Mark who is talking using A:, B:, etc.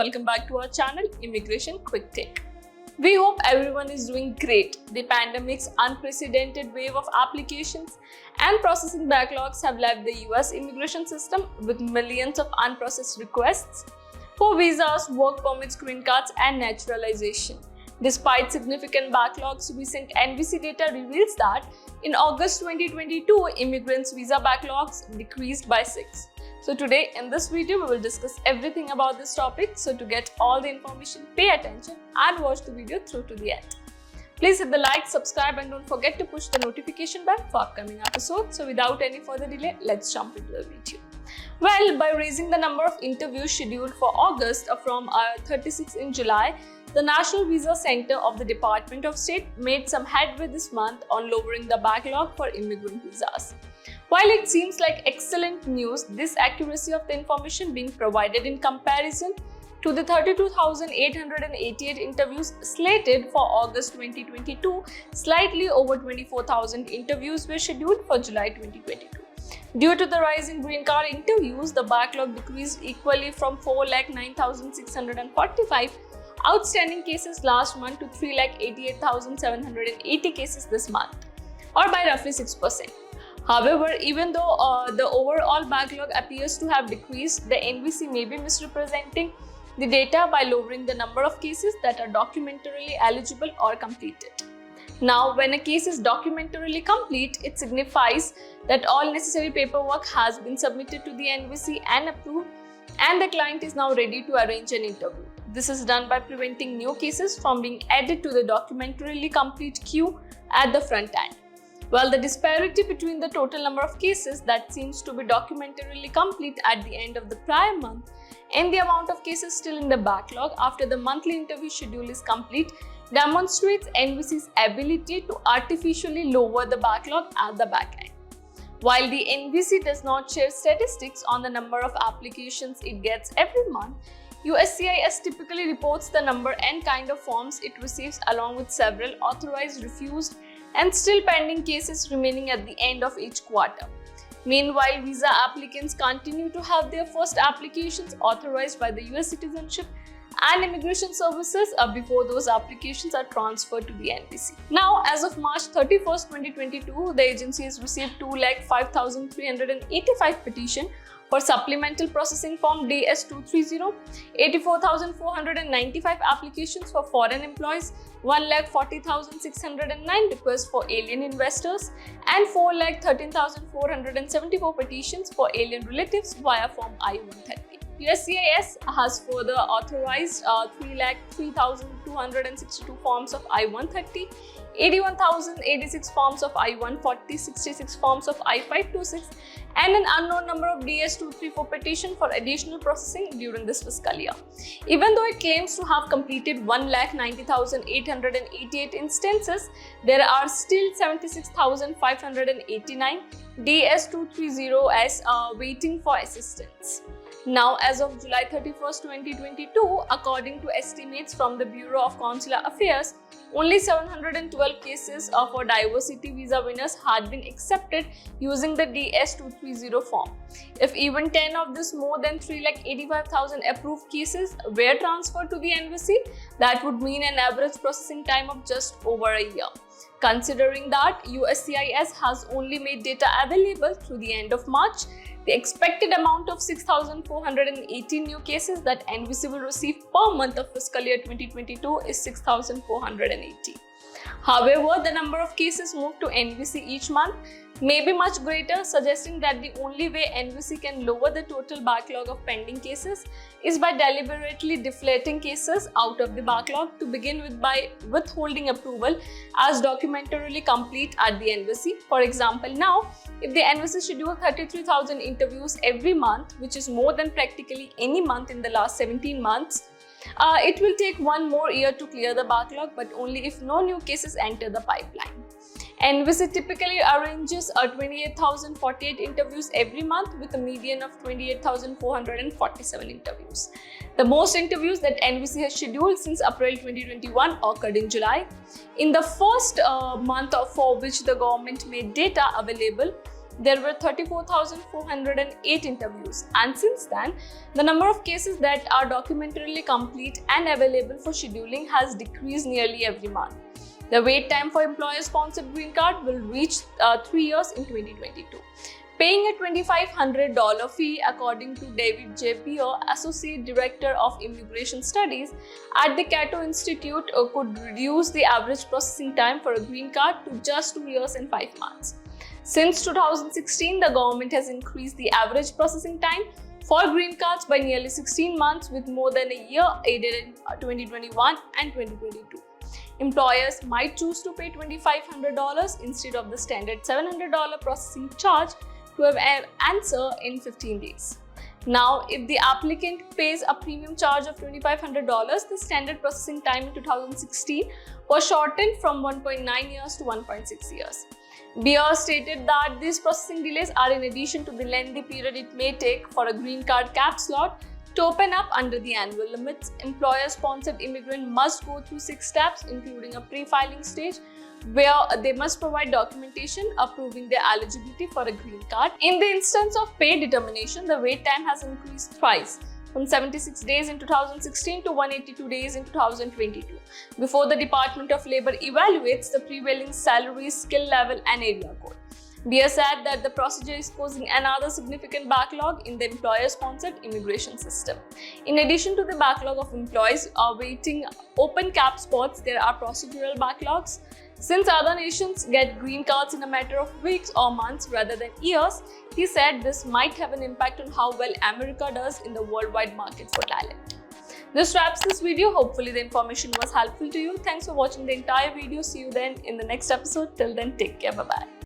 A: welcome back to our channel Immigration Quick Take. We hope everyone is doing great. The pandemic's unprecedented wave of applications and processing backlogs have left the US immigration system with millions of unprocessed requests for visas, work permits, green cards, and naturalization. Despite significant backlogs, recent NVC data reveals that in August 2022, immigrants' visa backlogs decreased by 6. So today in this video, we will discuss everything about this topic. So to get all the information, pay attention and watch the video through to the end. Please hit the like, subscribe, and don't forget to push the notification bell for upcoming episodes. So without any further delay, let's jump into the video. Well, by raising the number of interviews scheduled for August from 36 in July, the National Visa Center of the Department of State made some headway this month on lowering the backlog for immigrant visas. While it seems like excellent news, this accuracy of the information being provided in comparison to the 32,888 interviews slated for August 2022, slightly over 24,000 interviews were scheduled for July 2022. Due to the rise in green card interviews, the backlog decreased equally from 4,09,645 outstanding cases last month to 3,88,780 cases this month, or by roughly 6%. However, even though the overall backlog appears to have decreased, the NVC may be misrepresenting the data by lowering the number of cases that are documentarily eligible or completed. Now, when a case is documentarily complete, it signifies that all necessary paperwork has been submitted to the NVC and approved, and the client is now ready to arrange an interview. This is done by preventing new cases from being added to the documentarily complete queue at the front end. Well, the disparity between the total number of cases that seems to be documentarily complete at the end of the prior month and the amount of cases still in the backlog after the monthly interview schedule is complete demonstrates NVC's ability to artificially lower the backlog at the back end. While the NVC does not share statistics on the number of applications it gets every month, USCIS typically reports the number and kind of forms it receives along with several authorized, refused, and still pending cases remaining at the end of each quarter. Meanwhile, visa applicants continue to have their first applications authorized by the US Citizenship and Immigration Services before those applications are transferred to the NVC. Now, as of March 31st, 2022, the agency has received 2,05,385 petitions for Supplemental Processing Form DS-230, 84,495 applications for foreign employees, 1,40,609 requests for alien investors, and 4,13,474 petitions for alien relatives via Form I-130. USCIS has further authorized 3,03,262 forms of I-130, 81,086 forms of I-140, 66 forms of I-526, and an unknown number of DS-234 petitions for additional processing during this fiscal year. Even though it claims to have completed 1,90,888 instances, there are still 76,589 DS-230s waiting for assistance. Now, as of July 31st, 2022, according to estimates from the Bureau of Consular Affairs, only 712 cases for diversity visa winners had been accepted using the DS-230 form. If even 10 of this more than 3,85,000 approved cases were transferred to the NVC, that would mean an average processing time of just over a year. Considering that USCIS has only made data available through the end of March, the expected amount of 6,480 new cases that NVC will receive per month of fiscal year 2022 is 6,480. However, the number of cases moved to NVC each month may be much greater, suggesting that the only way NVC can lower the total backlog of pending cases is by deliberately deflating cases out of the backlog to begin with by withholding approval as documentarily complete at the NVC. For example, now, if the NVC schedules 33,000 interviews every month, which is more than practically any month in the last 17 months, it will take one more year to clear the backlog, but only if no new cases enter the pipeline. NVC typically arranges 28,048 interviews every month with a median of 28,447 interviews. The most interviews that NVC has scheduled since April 2021 occurred in July. In the first month for which the government made data available, there were 34,408 interviews, and since then, the number of cases that are documentarily complete and available for scheduling has decreased nearly every month. The wait time for employer-sponsored green card will reach 3 years in 2022. Paying a $2,500 fee, according to David J. Beer, Associate Director of Immigration Studies at the Cato Institute, could reduce the average processing time for a green card to just 2 years and 5 months. Since 2016, the government has increased the average processing time for green cards by nearly 16 months, with more than a year added in 2021 and 2022. Employers might choose to pay $2,500 instead of the standard $700 processing charge to have an answer in 15 days. Now, if the applicant pays a premium charge of $2,500, the standard processing time in 2016 was shortened from 1.9 years to 1.6 years. Beer stated that these processing delays are in addition to the lengthy period it may take for a green card cap slot to open up under the annual limits. Employer-sponsored immigrant must go through 6 steps, including a pre-filing stage, where they must provide documentation approving their eligibility for a green card. In the instance of pay determination, the wait time has increased twice, from 76 days in 2016 to 182 days in 2022, before the Department of Labor evaluates the prevailing salary, skill level, and area code. Beer said that the procedure is causing another significant backlog in the employer-sponsored immigration system. In addition to the backlog of employees awaiting open cap spots, there are procedural backlogs. Since other nations get green cards in a matter of weeks or months rather than years, he said this might have an impact on how well America does in the worldwide market for talent. This wraps this video. Hopefully the information was helpful to you. Thanks for watching the entire video. See you then in the next episode. Till then, take care. Bye-bye.